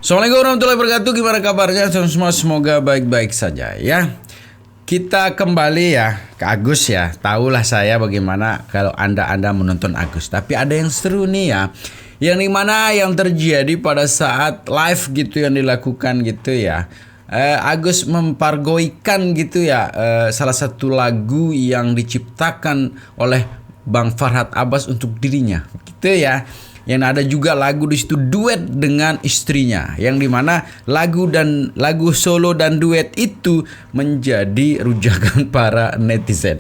Assalamualaikum warahmatullahi wabarakatuh. Gimana kabarnya semua? Semoga baik-baik saja ya. Kita kembali ya ke Agus ya. Tahulah saya bagaimana kalau anda menonton Agus. Tapi ada yang seru nih ya. Yang dimana yang terjadi pada saat live gitu yang dilakukan gitu ya. Agus mempargoikan gitu ya salah satu lagu yang diciptakan oleh Bang Farhad Abbas untuk dirinya gitu ya. Yang ada juga lagu di situ duet dengan istrinya, yang dimana lagu solo dan duet itu menjadi rujakan para netizen.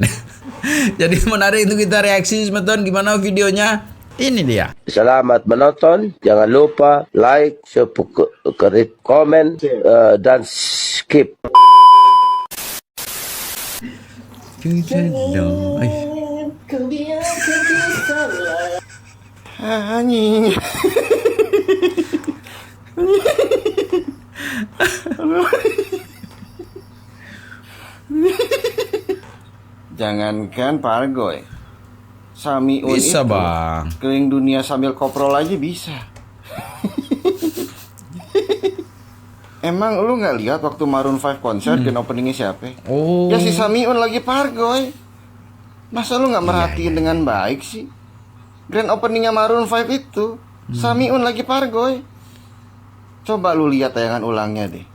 Jadi menarik untuk kita reaksi, teman-teman. Gimana videonya? Ini dia. Selamat menonton. Jangan lupa like, subscribe, komen, dan skip. Anjing. Jangankan Pargoy, Samiun Bisa itu bang. keliling dunia sambil koprol aja bisa. Emang lu nggak lihat waktu Maroon 5 konser dan openingnya siapa? Oh. Ya si Samiun lagi Pargoy. Masa lu nggak merhatiin dengan baik sih? Grand openingnya Maroon 5 itu Samiun lagi Pargoy. Coba lu lihat tayangan ulangnya deh.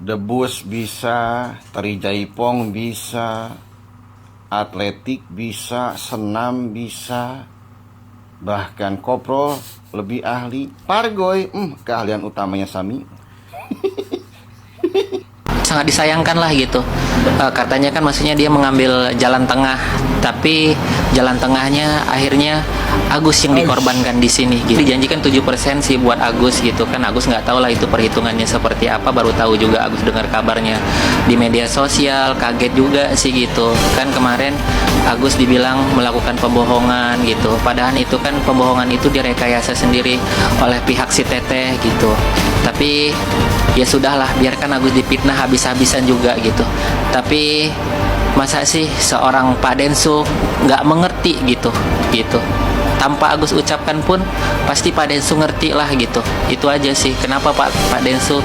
Debus bisa, tari jaipong bisa, atletik bisa, senam bisa, bahkan koprol lebih ahli. Pargoy, keahlian utamanya Samiun. Sangat disayangkan lah gitu. Katanya kan maksudnya dia mengambil jalan tengah, tapi jalan tengahnya akhirnya Agus yang dikorbankan di sini gitu. Dijanjikan 7% sih buat Agus gitu kan. Agus nggak tahu lah itu perhitungannya seperti apa, baru tahu juga Agus dengar kabarnya di media sosial, kaget juga sih gitu. Kan kemarin Agus dibilang melakukan pembohongan gitu. Padahal itu kan pembohongan itu direkayasa sendiri oleh pihak si Teteh gitu. Tapi ya sudahlah, biarkan Agus dipitnah habis-habisan juga gitu. Tapi masa sih seorang Pak Densu nggak mengerti gitu. Tanpa Agus ucapkan pun pasti Pak Densu ngerti lah gitu. Itu aja sih kenapa Pak Densu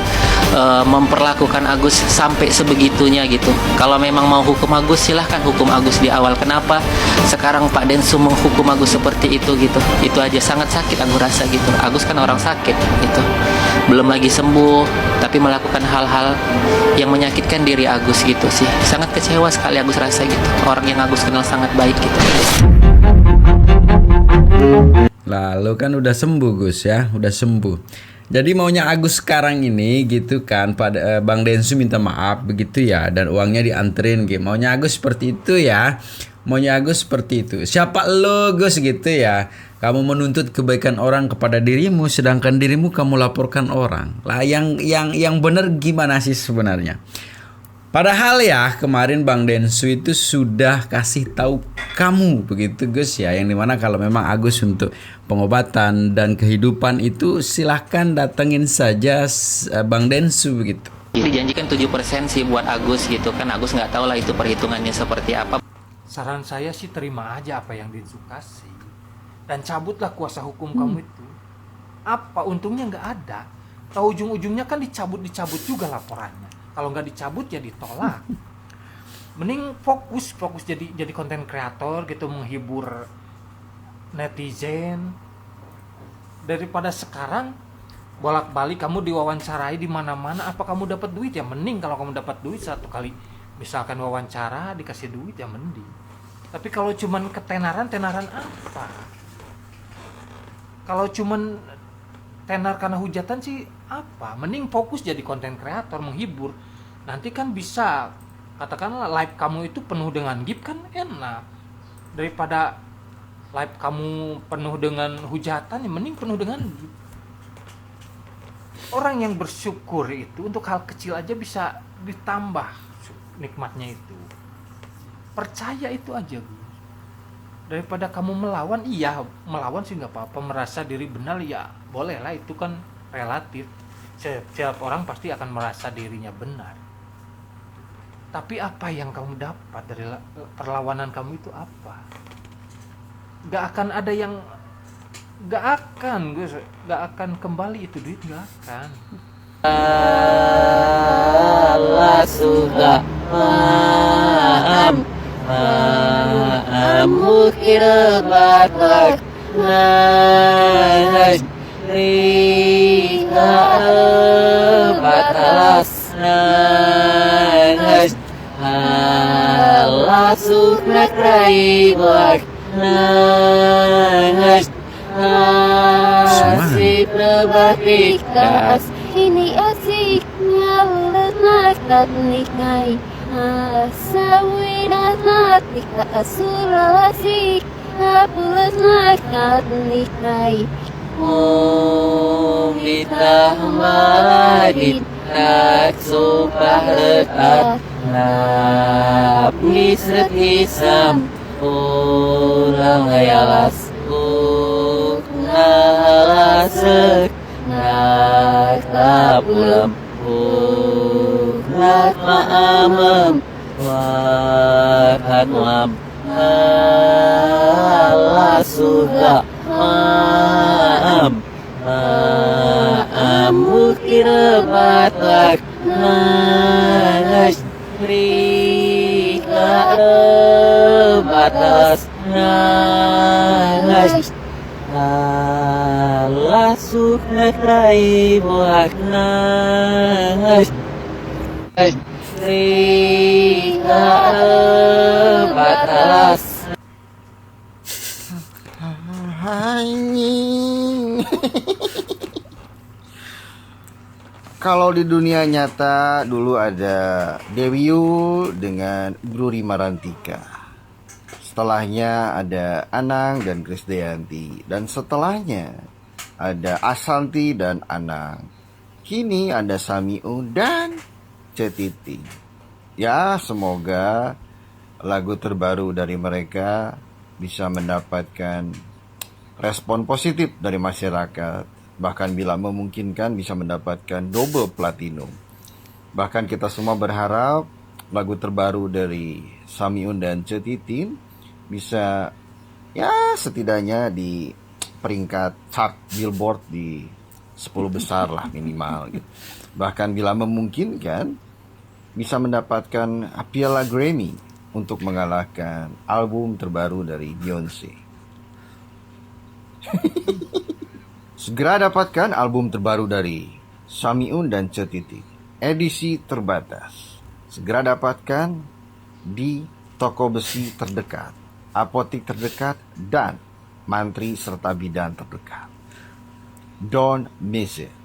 memperlakukan Agus sampai sebegitunya gitu. Kalau memang mau hukum Agus, silahkan hukum Agus di awal. Kenapa sekarang Pak Densu menghukum Agus seperti itu gitu? Itu aja, sangat sakit aku rasa gitu. Agus kan orang sakit gitu, belum lagi sembuh tapi melakukan hal-hal yang menyakitkan diri Agus gitu sih. Sangat kecewa sekali Agus rasa gitu. Orang yang Agus kenal sangat baik gitu. Lalu kan udah sembuh Gus ya, udah sembuh. Jadi maunya Agus sekarang ini gitu kan, pada Bang Densu minta maaf begitu ya, dan uangnya dianterin gitu. Maunya Agus seperti itu ya. Maunya Agus seperti itu. Siapa lo Gus gitu ya? Kamu menuntut kebaikan orang kepada dirimu, sedangkan dirimu kamu laporkan orang. Lah yang benar gimana sih sebenarnya? Padahal ya kemarin Bang Densu itu sudah kasih tahu kamu begitu Gus ya, yang dimana kalau memang Agus untuk pengobatan dan kehidupan itu silahkan datengin saja Bang Densu begitu. Dijanjikan 7% sih buat Agus gitu kan. Agus nggak tahu lah itu perhitungannya seperti apa. Saran saya sih terima aja apa yang Densu kasih dan cabutlah kuasa hukum kamu itu. Apa untungnya nggak ada? Tahu ujung-ujungnya kan dicabut juga laporannya. Kalau nggak dicabut ya ditolak. Mending fokus jadi konten kreator gitu, menghibur netizen, daripada sekarang bolak-balik kamu diwawancarai di mana-mana. Apa kamu dapat duit? Ya mending kalau kamu dapat duit satu kali misalkan wawancara dikasih duit ya mending. Tapi kalau cuman ketenaran apa? Kalau cuman tenar karena hujatan sih apa? Mending fokus jadi konten kreator, menghibur. Nanti kan bisa, katakanlah live kamu itu penuh dengan gib kan enak. Daripada live kamu penuh dengan hujatan, ya mending penuh dengan gib. Orang yang bersyukur itu untuk hal kecil aja bisa ditambah nikmatnya itu. Percaya itu aja Gus. Daripada kamu melawan, iya melawan sih nggak apa-apa, merasa diri benar ya boleh lah, itu kan relatif. Setiap orang pasti akan merasa dirinya benar. Tapi apa yang kamu dapat dari perlawanan kamu itu apa? Gak akan ada yang nggak akan Gus, nggak akan kembali itu duit, nggak akan. Allah sudah paham, mungkin batak naik batas naik Allah sudah teribak naik asik berbakti das ini asiknya letak nikai sawina natika asulasi apulas nakat nikai ditahmadid tak supah letak napis retisam ulang yalas nalasek nakapulam nakmaamam wakatwam Allah sudah maam mukir batak nanas rika batas nanas Allah sudah rai buat nanas rika batas. Anjing. Kalau di dunia nyata dulu ada Dewi Yu dengan Bru Rima Rantika. Setelahnya ada Anang dan Krisdayanti. Dan setelahnya ada Asanti dan Anang. Kini ada Samiu dan Cetiti. Ya, semoga lagu terbaru dari mereka bisa mendapatkan respon positif dari masyarakat. Bahkan bila memungkinkan bisa mendapatkan double platinum. Bahkan kita semua berharap lagu terbaru dari Samiun dan Cetitin bisa ya setidaknya di peringkat chart Billboard di 10 besar lah minimal gitu. Bahkan bila memungkinkan bisa mendapatkan piala Grammy untuk mengalahkan album terbaru dari Beyonce. Segera dapatkan album terbaru dari Samiun dan Cetiti, edisi terbatas. Segera dapatkan di toko besi terdekat, apotik terdekat, dan mantri serta bidan terdekat. Don't miss it.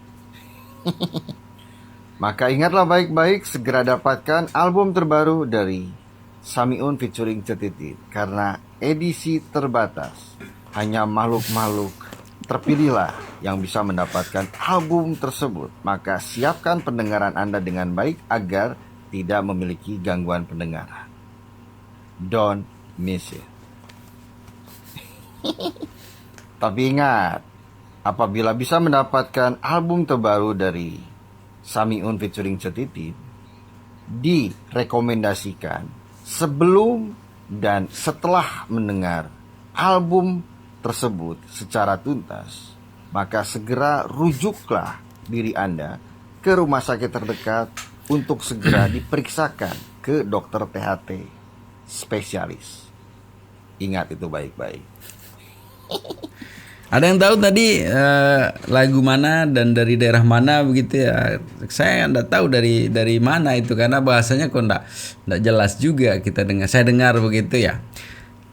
Maka ingatlah baik-baik, segera dapatkan album terbaru dari Samiun featuring Cetiti, karena edisi terbatas. Hanya makhluk-makhluk terpilihlah yang bisa mendapatkan album tersebut. Maka siapkan pendengaran Anda dengan baik agar tidak memiliki gangguan pendengaran. Don't miss it. Tapi ingat, apabila bisa mendapatkan album terbaru dari Samiun featuring Cetiti, direkomendasikan sebelum dan setelah mendengar album tersebut secara tuntas, maka segera rujuklah diri Anda ke rumah sakit terdekat untuk segera diperiksakan ke dokter THT spesialis. Ingat itu baik-baik. Ada yang tahu tadi lagu mana dan dari daerah mana begitu ya? Saya nggak tahu dari mana itu karena bahasanya kok nggak jelas juga kita dengar. Saya dengar begitu ya.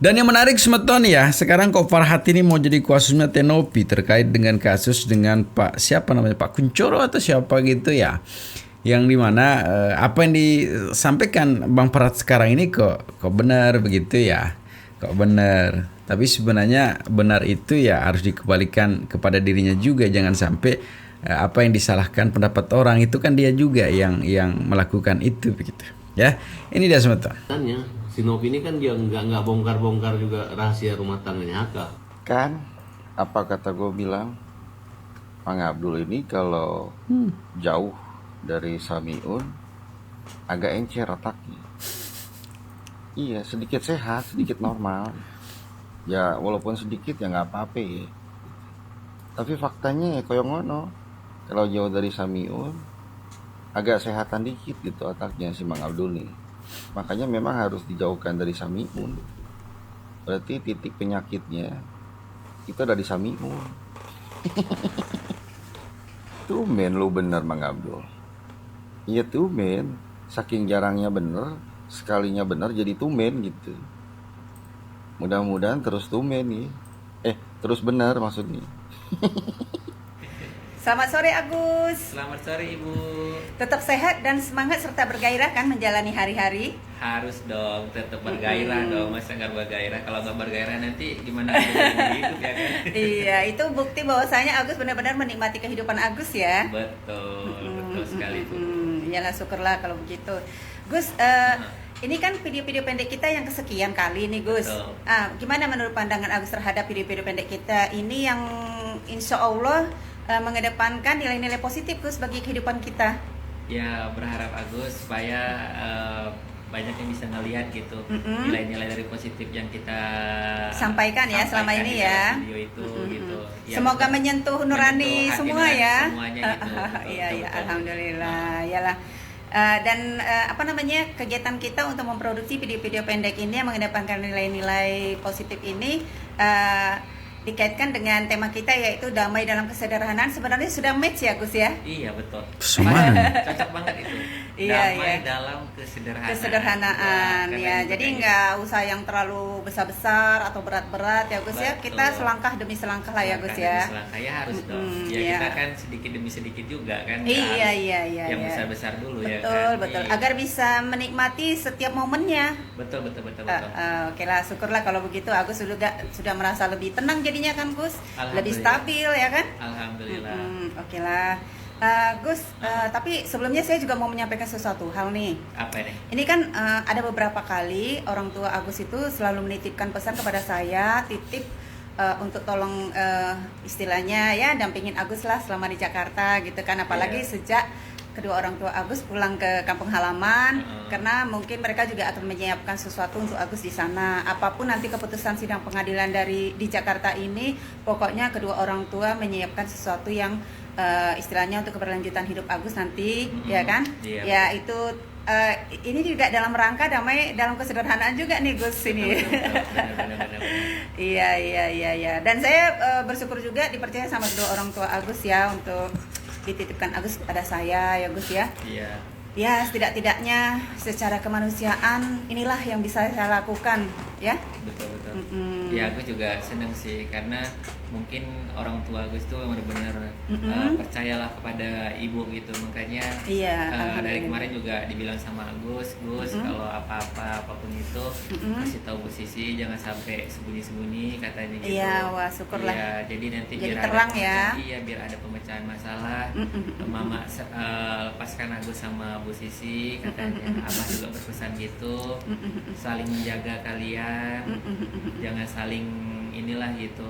Dan yang menarik Semeton ya, sekarang kok Farhat ini mau jadi kuasusnya Tenopi terkait dengan kasus dengan Pak siapa namanya, Pak Kuncoro atau siapa gitu ya, yang dimana apa yang disampaikan Bang Farhat sekarang ini kok benar begitu ya, kok benar. Tapi sebenarnya benar itu ya harus dikembalikan kepada dirinya juga, jangan sampai apa yang disalahkan pendapat orang itu kan dia juga yang melakukan itu begitu ya. Ini dia Semeton. Si Novi ini kan dia nggak bongkar-bongkar juga rahasia rumah tangganya Haka. Kan, apa kata gue bilang, Bang Abdul ini kalau jauh dari Samiun agak encer otaknya. Iya, sedikit sehat, sedikit normal. Ya walaupun sedikit ya nggak apa-apa ya. Tapi faktanya ya koyo ngono. Kalau jauh dari Samiun, agak sehatan dikit gitu otaknya si Mang Abdul nih. Makanya memang harus dijauhkan dari Samiun. Berarti titik penyakitnya itu ada di Samiun. Tumen lu bener Mang Abdul. Iya tumen. Saking jarangnya bener, sekalinya bener jadi tumen gitu. Mudah-mudahan terus tumen nih. Terus benar maksudnya. Selamat sore Agus. Selamat sore Ibu. Tetap sehat dan semangat serta bergairah kan menjalani hari-hari. Harus dong, tetap bergairah dong. Masa nggak bergairah? Kalau nggak bergairah nanti gimana hidup ya kan? Iya, itu bukti bahwasanya Agus benar-benar menikmati kehidupan Agus ya. Betul sekali Bu. Iyalah, syukurlah kalau begitu. Gus, ini kan video-video pendek kita yang kesekian kali nih Gus. Betul. Gimana menurut pandangan Agus terhadap video-video pendek kita ini yang insya Allah mengedepankan nilai-nilai positif Gus bagi kehidupan kita? Ya berharap Agus supaya banyak yang bisa ngelihat gitu nilai-nilai dari positif yang kita Sampaikan ya selama ini di ya. dalam video itu gitu. Ya, Semoga betul. menyentuh nurani Menyentuh hati semua nurani ya. semuanya gitu. Betul, Iya, betul. alhamdulillah. Iyalah. Dan apa namanya, kegiatan kita untuk memproduksi video-video pendek ini yang mengedepankan nilai-nilai positif ini dikaitkan dengan tema kita yaitu damai dalam kesederhanaan. Sebenarnya sudah match ya Gus ya. Iya betul. Semangat. Cocok banget itu. Iya, Damai iya. dalam kesederhanaan. Kesederhanaan Betul, ya. karena Jadi itu nggak usah yang terlalu besar-besar atau berat-berat ya Gus ya. Betul. Kita selangkah demi selangkah lah ya Gus ya. Selangkah ya harus dong. Ya iya. kita kan sedikit demi sedikit juga kan. Iya, Nggak iya, harus iya, Yang iya. besar-besar dulu ya kan. Betul, betul. Iya. Agar bisa menikmati setiap momennya. Betul betul betul. Oke lah, syukurlah kalau begitu. Agus sudah merasa lebih tenang jadinya kan Gus, lebih Alhamdulillah. stabil ya kan. Alhamdulillah. Oke lah. Gus, tapi sebelumnya saya juga mau menyampaikan sesuatu hal nih. Apa nih? Ini kan ada beberapa kali orang tua Agus itu selalu menitipkan pesan kepada saya, titip untuk tolong istilahnya ya dampingin Agus lah selama di Jakarta gitu kan. Apalagi Iya. sejak kedua orang tua Agus pulang ke kampung halaman, karena mungkin mereka juga akan menyiapkan sesuatu untuk Agus di sana. Apapun nanti keputusan sidang pengadilan di Jakarta ini, pokoknya kedua orang tua menyiapkan sesuatu yang istilahnya untuk keberlanjutan hidup Agus nanti, ya kan? Iya. Ya itu ini juga dalam rangka damai dalam kesederhanaan juga nih Gus ini. Benar. Iya. Dan saya bersyukur juga dipercaya sama kedua orang tua Agus ya untuk dititipkan Agus pada saya ya Gus ya. Iya. Ya setidak-tidaknya secara kemanusiaan inilah yang bisa saya lakukan ya. Betul. Ya aku juga seneng sih karena mungkin orang tua Agus tuh benar-benar percayalah kepada ibu gitu, makanya Iya, dari alhamdulillah. kemarin juga dibilang sama Gus kalau apapun itu kasih tahu Bu Sisi, jangan sampai sembunyi-sembunyi katanya gitu. Iya, wah syukurlah. Iya, jadi nanti Jadi biar terang ada ya. Iya, biar ada pemecahan masalah. Mama lepaskan Agus sama Bu Sisi katanya. Abah juga berpesan gitu, saling menjaga kalian, jangan saling inilah gitu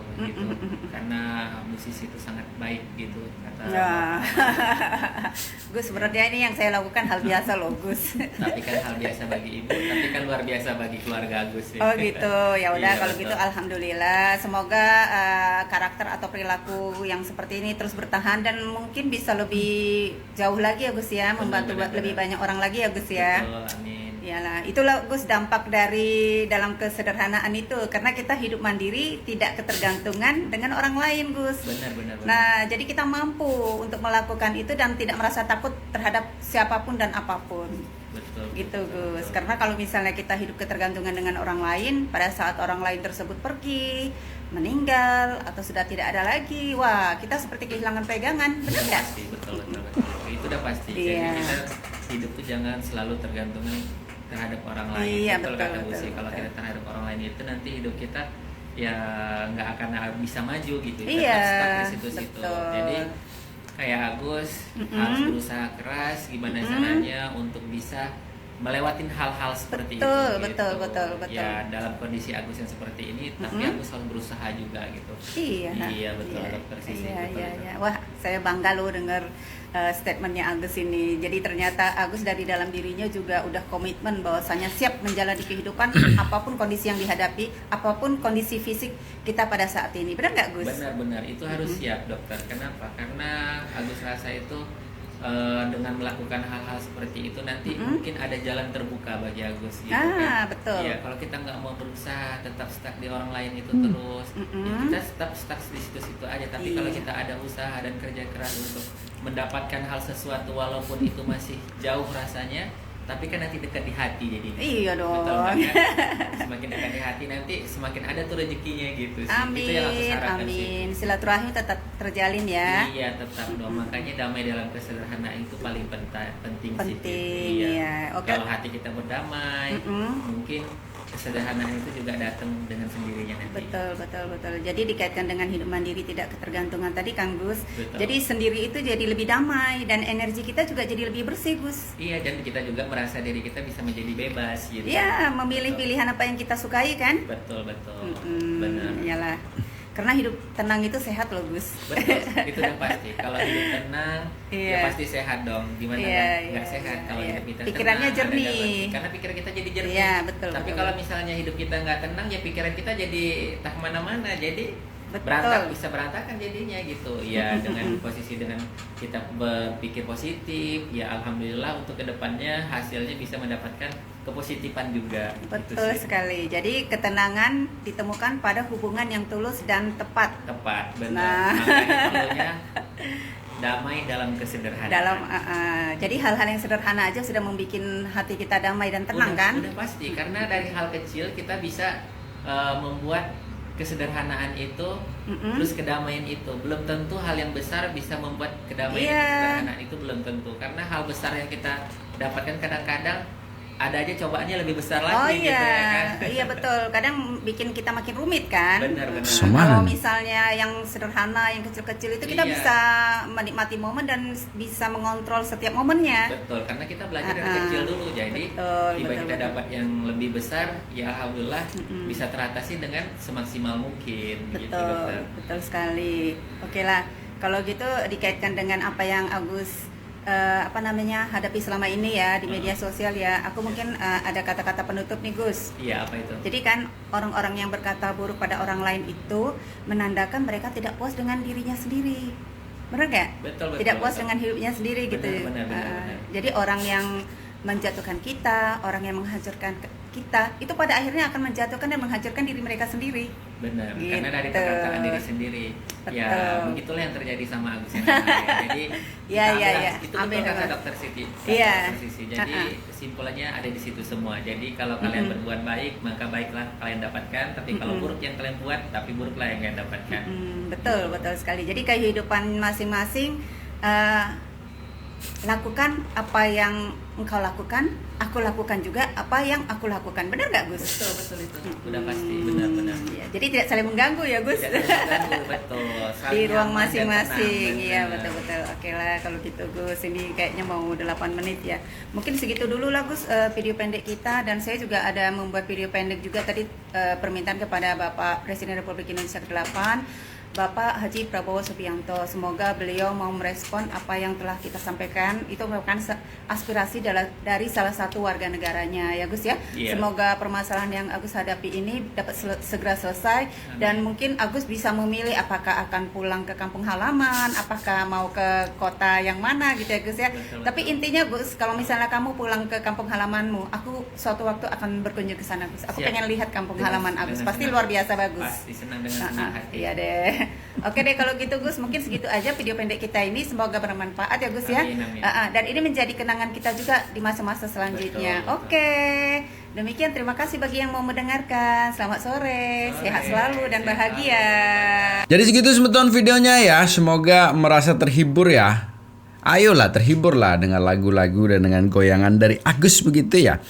karena musisi itu sangat baik gitu kata Ya. Gus, sebenarnya ini yang saya lakukan hal biasa loh Gus. tapi kan hal biasa bagi ibu, tapi kan luar biasa bagi keluarga Agus ya. Oh gitu, ya udah Iya, kalau betul. gitu alhamdulillah. Semoga karakter atau perilaku yang seperti ini terus bertahan dan mungkin bisa lebih jauh lagi ya Gus ya, membantu Benar. lebih banyak orang lagi ya Gus ya. Betul, amin. Iyalah, itulah Gus dampak dari dalam kesederhanaan itu, karena kita hidup mandiri, tidak ketergantungan dengan orang lain Gus. Benar. Nah, jadi kita mampu untuk melakukan itu dan tidak merasa takut terhadap siapapun dan apapun. Betul. Gitu Gus. Karena kalau misalnya kita hidup ketergantungan dengan orang lain, pada saat orang lain tersebut pergi, meninggal atau sudah tidak ada lagi, wah kita seperti kehilangan pegangan, benar nggak? Pasti, betul. Itu udah pasti. Iya. Jadi kita hidup tuh jangan selalu tergantungan terhadap orang lain. Iya, Betul betul, kata Bu betul, Sisi. Kalau betul. kita terhadap orang lain itu nanti hidup kita ya nggak akan bisa maju gitu. Iya, Tetap stuck di situ-situ. betul. Jadi kayak Agus harus berusaha keras gimana caranya untuk bisa melewatin hal-hal seperti Betul, itu. betul, gitu. betul, betul. Ya dalam kondisi Agus yang seperti ini, tapi Agus selalu berusaha juga gitu. Iya. Iya betul dokter Sisi. Iya, betul, iya, betul. iya. Wah, saya bangga loh dengar statementnya Agus ini. Jadi ternyata Agus dari dalam dirinya juga udah komitmen bahwasanya siap menjalani kehidupan apapun kondisi yang dihadapi, apapun kondisi fisik kita pada saat ini. Benar nggak, Gus? Benar-benar itu harus siap dokter. Kenapa? Karena Agus rasa itu dengan melakukan hal-hal seperti itu nanti mungkin ada jalan terbuka bagi Agus gitu kan. Betul. Iya, kalau kita nggak mau berusaha tetap stuck di orang lain itu terus, ya kita tetap stuck di situ-situ aja. Tapi kalau Iya. kita ada usaha dan kerja keras untuk mendapatkan hal sesuatu walaupun itu masih jauh rasanya, tapi kan nanti dekat di hati jadinya. Iya dong. Betul kan? Semakin dekat di hati nanti semakin ada tuh rezekinya gitu sih. Itu yang aku Amin, harapkan sih. amin. Silaturahmi tetap terjalin ya. Iya tetap dong, makanya damai dalam kesederhanaan itu paling penting sih. Penting, ya. Oke. Kalau hati kita berdamai, mungkin kesederhanaan itu juga datang dengan sendirinya nanti. Betul, betul, betul. Jadi dikaitkan dengan hidup mandiri tidak ketergantungan tadi Kang Gus. Betul. Jadi sendiri itu jadi lebih damai dan energi kita juga jadi lebih bersih, Gus. Iya, dan kita juga merasa diri kita bisa menjadi bebas gitu. Iya, memilih Betul. pilihan apa yang kita sukai kan? Betul, betul. Mm-mm, Benar. Iyalah. Karena hidup tenang itu sehat loh, Gus. Betul, itu udah pasti. Kalau hidup tenang, Iya. ya pasti sehat dong. Gimana Iya, nggak iya, sehat kalau iya. hidup kita Pikirannya tenang, jernih. ada damai. Karena pikiran kita jadi jernih. Iya, betul, Tapi betul. kalau misalnya hidup kita nggak tenang, ya pikiran kita jadi tak kemana-mana. Jadi Betul. bisa berantakan jadinya gitu. Ya dengan posisi dengan kita berpikir positif, ya alhamdulillah untuk kedepannya hasilnya bisa mendapatkan kepositifan juga. Gitu Betul sih. sekali. Jadi ketenangan ditemukan pada hubungan yang tulus dan tepat. Tepat, benar. Nah. Makanya perlunya damai dalam kesederhanaan. Jadi hal-hal yang sederhana aja sudah membuat hati kita damai dan tenang kan? Udah pasti, karena dari hal kecil kita bisa membuat kesederhanaan itu, terus kedamaian itu. Belum tentu hal yang besar bisa membuat kedamaian Iya. dan kesederhanaan itu belum tentu. Karena hal besar yang kita dapatkan kadang-kadang ada aja cobaannya lebih besar Oh lagi gitu iya, ya kan. iya betul. Kadang bikin kita makin rumit kan. Benar-benar. Kalau misalnya yang sederhana, yang kecil-kecil itu kita Iya. bisa menikmati momen dan bisa mengontrol setiap momennya. Betul, karena kita belajar dari kecil dulu. Jadi Betul, tiba betul, kita betul. dapat yang lebih besar, ya alhamdulillah bisa teratasi dengan semaksimal mungkin. Gitu, Betul, dokter. betul sekali. Oke lah, kalau gitu dikaitkan dengan apa yang Agus hadapi selama ini ya di media sosial ya. Aku mungkin ada kata-kata penutup nih, Gus. Iya, apa itu? Jadi kan orang-orang yang berkata buruk pada orang lain itu menandakan mereka tidak puas dengan dirinya sendiri. Benar nggak? Betul, betul. Tidak puas betul. dengan hidupnya sendiri gitu. Benar, benar. Jadi orang yang menjatuhkan kita, orang yang menghancurkan kita, itu pada akhirnya akan menjatuhkan dan menghancurkan diri mereka sendiri. Benar, Gitu. karena dari perkataan diri sendiri. Ya, Betul. begitulah yang terjadi sama Agus yang kemarin. Jadi, Iya, kita iya, ambil- iya. Itu Ambil betul kata dengan- dokter Siti. Iya. Dokter Sisi. Jadi, kesimpulannya ada di situ semua. Jadi, kalau kalian berbuat baik, maka baiklah kalian dapatkan. Tapi kalau buruk yang kalian buat, tapi buruklah yang kalian dapatkan. Betul, betul sekali. Jadi kehidupan masing-masing lakukan apa yang engkau lakukan, aku lakukan juga apa yang aku lakukan. Benar nggak, Gus? Betul, betul itu. Udah pasti, benar-benar. Ya, jadi tidak saling mengganggu ya, Gus. Tidak terganggu, betul. Saling Di ruang nyaman dan masing-masing. tenang, Iya, benar. betul-betul. Oke lah kalau gitu, Gus. Ini kayaknya mau 8 menit ya. Mungkin segitu dulu lah, Gus, video pendek kita. Dan saya juga ada membuat video pendek juga tadi permintaan kepada Bapak Presiden Republik Indonesia ke-8, Bapak Haji Prabowo Subianto. Semoga beliau mau merespon apa yang telah kita sampaikan. Itu merupakan aspirasi dari salah satu warga negaranya ya, Gus ya. Iya. Semoga permasalahan yang Agus hadapi ini dapat segera selesai. Dan mungkin Agus bisa memilih apakah akan pulang ke kampung halaman, apakah mau ke kota yang mana gitu ya, Gus ya. Betul, Tapi betul. intinya, Gus, kalau misalnya kamu pulang ke kampung halamanmu, aku suatu waktu akan berkunjung ke sana, Gus. Aku Siap. pengen lihat kampung Dengan- halaman Agus. dengan Pasti senang. luar biasa bagus. Pasti senang dengan senang hati. Iya deh. Oke deh kalau gitu, Gus, mungkin segitu aja video pendek kita ini. Semoga bermanfaat ya, Gus ya. Amin, amin. Dan ini menjadi kenangan kita juga di masa-masa selanjutnya. Betul, betul. Oke. Demikian, terima kasih bagi yang mau mendengarkan. Selamat sore, sehat selalu dan sehat bahagia. Jadi segitu semeton videonya ya. Semoga merasa terhibur ya. Ayolah terhiburlah dengan lagu-lagu dan dengan goyangan dari Agus begitu ya.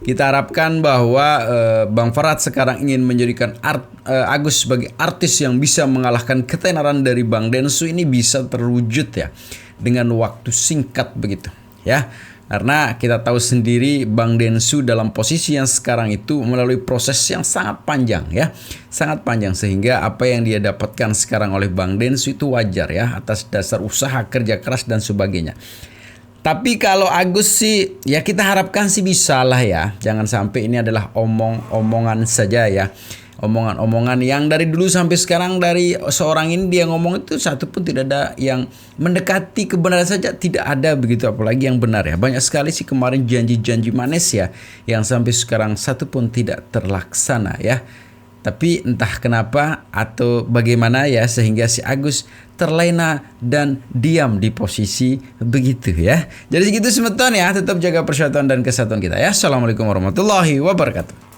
Kita harapkan bahwa Bang Farad sekarang ingin menjadikan Agus sebagai artis yang bisa mengalahkan ketenaran dari Bang Densu ini bisa terwujud ya dengan waktu singkat begitu ya. Karena kita tahu sendiri Bang Densu dalam posisi yang sekarang itu melalui proses yang sangat panjang ya. Sangat panjang sehingga apa yang dia dapatkan sekarang oleh Bang Densu itu wajar ya atas dasar usaha kerja keras dan sebagainya. Tapi kalau Agus sih ya kita harapkan sih bisa lah ya. Jangan sampai ini adalah omong-omongan saja ya. Omongan-omongan yang dari dulu sampai sekarang dari seorang ini dia ngomong itu satu pun tidak ada yang mendekati kebenaran saja, tidak ada begitu, apalagi yang benar ya. Banyak sekali sih kemarin janji-janji manis ya yang sampai sekarang satu pun tidak terlaksana ya. Tapi entah kenapa atau bagaimana ya sehingga si Agus terlena dan diam di posisi begitu ya. Jadi segitu semeton ya, tetap jaga persatuan dan kesatuan kita ya. Assalamualaikum warahmatullahi wabarakatuh.